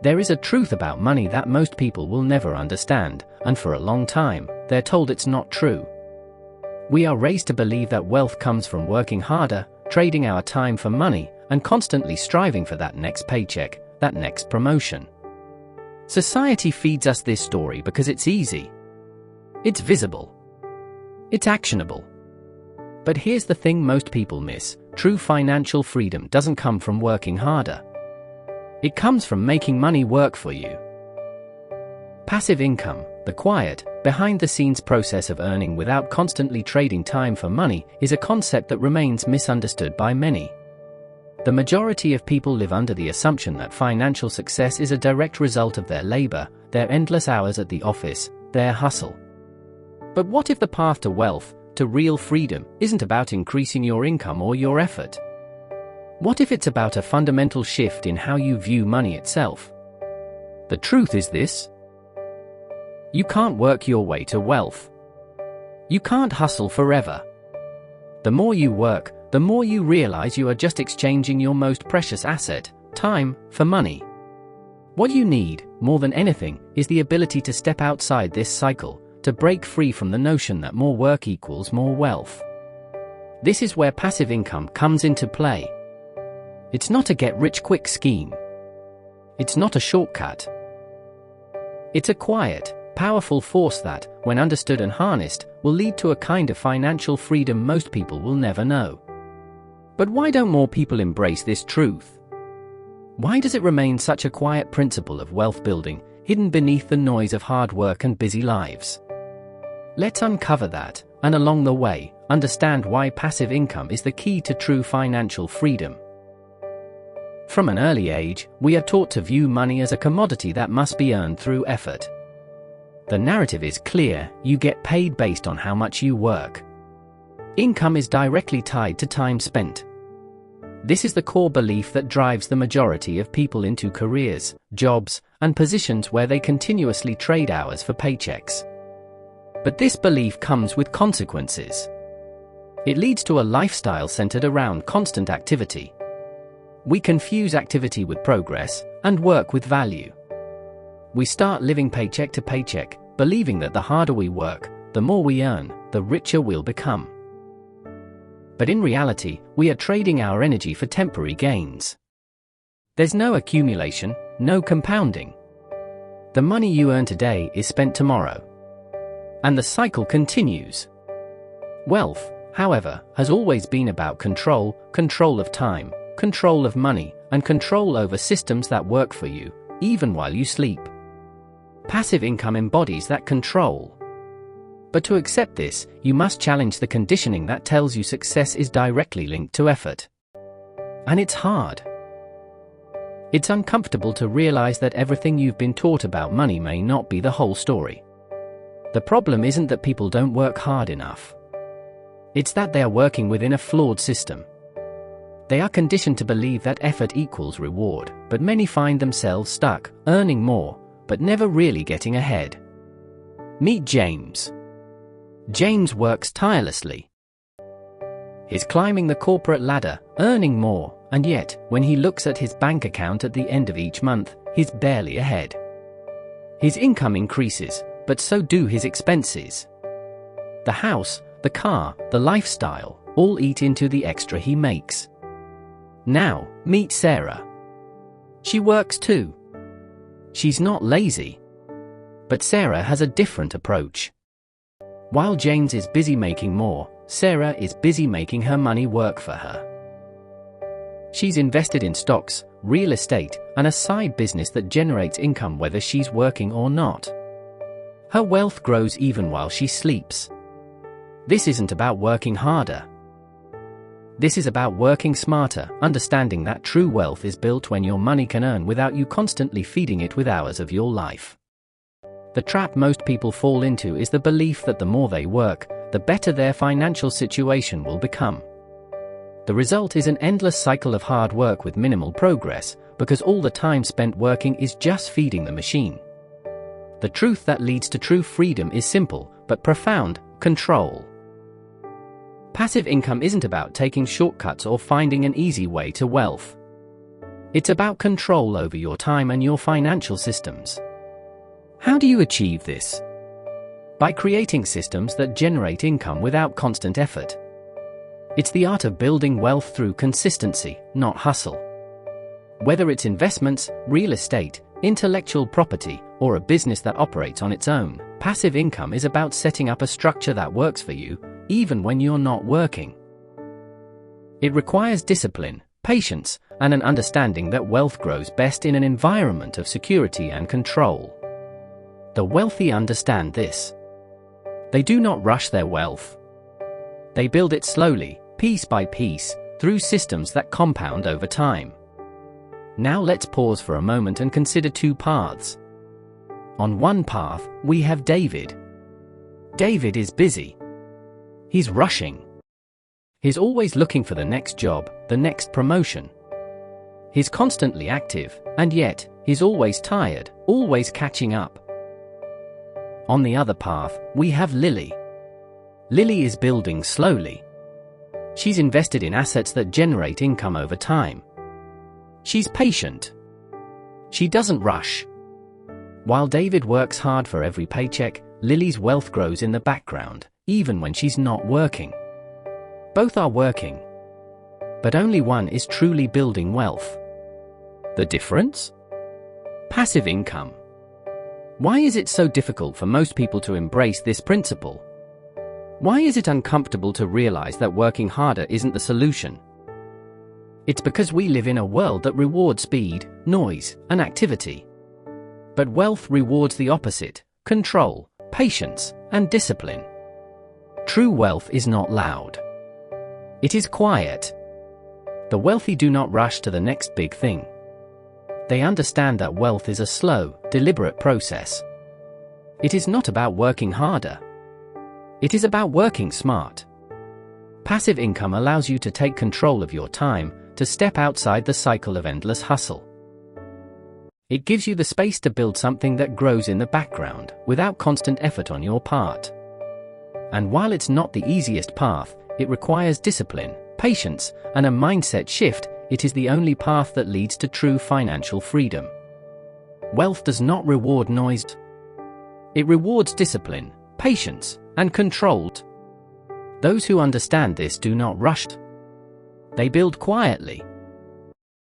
There is a truth about money that most people will never understand, and for a long time, they're told it's not true. We are raised to believe that wealth comes from working harder, trading our time for money, and constantly striving for that next paycheck, that next promotion. Society feeds us this story because it's easy. It's visible. It's actionable. But here's the thing most people miss: true financial freedom doesn't come from working harder. It comes from making money work for you. Passive income, the quiet, behind-the-scenes process of earning without constantly trading time for money, is a concept that remains misunderstood by many. The majority of people live under the assumption that financial success is a direct result of their labor, their endless hours at the office, their hustle. But what if the path to wealth, to real freedom, isn't about increasing your income or your effort? What if it's about a fundamental shift in how you view money itself? The truth is this: you can't work your way to wealth. You can't hustle forever. The more you work, the more you realize you are just exchanging your most precious asset, time, for money. What you need, more than anything, is the ability to step outside this cycle, to break free from the notion that more work equals more wealth. This is where passive income comes into play. It's not a get-rich-quick scheme. It's not a shortcut. It's a quiet, powerful force that, when understood and harnessed, will lead to a kind of financial freedom most people will never know. But why don't more people embrace this truth? Why does it remain such a quiet principle of wealth building, hidden beneath the noise of hard work and busy lives? Let's uncover that, and along the way, understand why passive income is the key to true financial freedom. From an early age, we are taught to view money as a commodity that must be earned through effort. The narrative is clear: you get paid based on how much you work. Income is directly tied to time spent. This is the core belief that drives the majority of people into careers, jobs, and positions where they continuously trade hours for paychecks. But this belief comes with consequences. It leads to a lifestyle centered around constant activity. We confuse activity with progress, and work with value. We start living paycheck to paycheck, believing that the harder we work, the more we earn, the richer we'll become. But in reality, we are trading our energy for temporary gains. There's no accumulation, no compounding. The money you earn today is spent tomorrow. And the cycle continues. Wealth, however, has always been about control of time, control of money, and control over systems that work for you, even while you sleep. Passive income embodies that control. But to accept this, you must challenge the conditioning that tells you success is directly linked to effort. And it's hard. It's uncomfortable to realize that everything you've been taught about money may not be the whole story. The problem isn't that people don't work hard enough. It's that they are working within a flawed system. They are conditioned to believe that effort equals reward, but many find themselves stuck, earning more, but never really getting ahead. Meet James. James works tirelessly. He's climbing the corporate ladder, earning more, and yet, when he looks at his bank account at the end of each month, he's barely ahead. His income increases, but so do his expenses. The house, the car, the lifestyle, all eat into the extra he makes. Now, meet Sarah. She works too. She's not lazy. But Sarah has a different approach. While James is busy making more, Sarah is busy making her money work for her. She's invested in stocks, real estate, and a side business that generates income whether she's working or not. Her wealth grows even while she sleeps. This isn't about working harder. This is about working smarter, understanding that true wealth is built when your money can earn without you constantly feeding it with hours of your life. The trap most people fall into is the belief that the more they work, the better their financial situation will become. The result is an endless cycle of hard work with minimal progress, because all the time spent working is just feeding the machine. The truth that leads to true freedom is simple, but profound: control. Passive income isn't about taking shortcuts or finding an easy way to wealth. It's about control over your time and your financial systems. How do you achieve this? By creating systems that generate income without constant effort. It's the art of building wealth through consistency, not hustle. Whether it's investments, real estate, intellectual property, or a business that operates on its own, passive income is about setting up a structure that works for you, even when you're not working. It requires discipline, patience, and an understanding that wealth grows best in an environment of security and control. The wealthy understand this. They do not rush their wealth. They build it slowly, piece by piece, through systems that compound over time. Now let's pause for a moment and consider two paths. On one path, we have David. David is busy. He's rushing. He's always looking for the next job, the next promotion. He's constantly active, and yet, he's always tired, always catching up. On the other path, we have Lily. Lily is building slowly. She's invested in assets that generate income over time. She's patient. She doesn't rush. While David works hard for every paycheck, Lily's wealth grows in the background, even when she's not working. Both are working. But only one is truly building wealth. The difference? Passive income. Why is it so difficult for most people to embrace this principle? Why is it uncomfortable to realize that working harder isn't the solution? It's because we live in a world that rewards speed, noise, and activity. But wealth rewards the opposite: control, patience, and discipline. True wealth is not loud. It is quiet. The wealthy do not rush to the next big thing. They understand that wealth is a slow, deliberate process. It is not about working harder. It is about working smart. Passive income allows you to take control of your time, to step outside the cycle of endless hustle. It gives you the space to build something that grows in the background, without constant effort on your part. And while it's not the easiest path, it requires discipline, patience, and a mindset shift. It is the only path that leads to true financial freedom. Wealth does not reward noise. It rewards discipline, patience, and control. Those who understand this do not rush. They build quietly,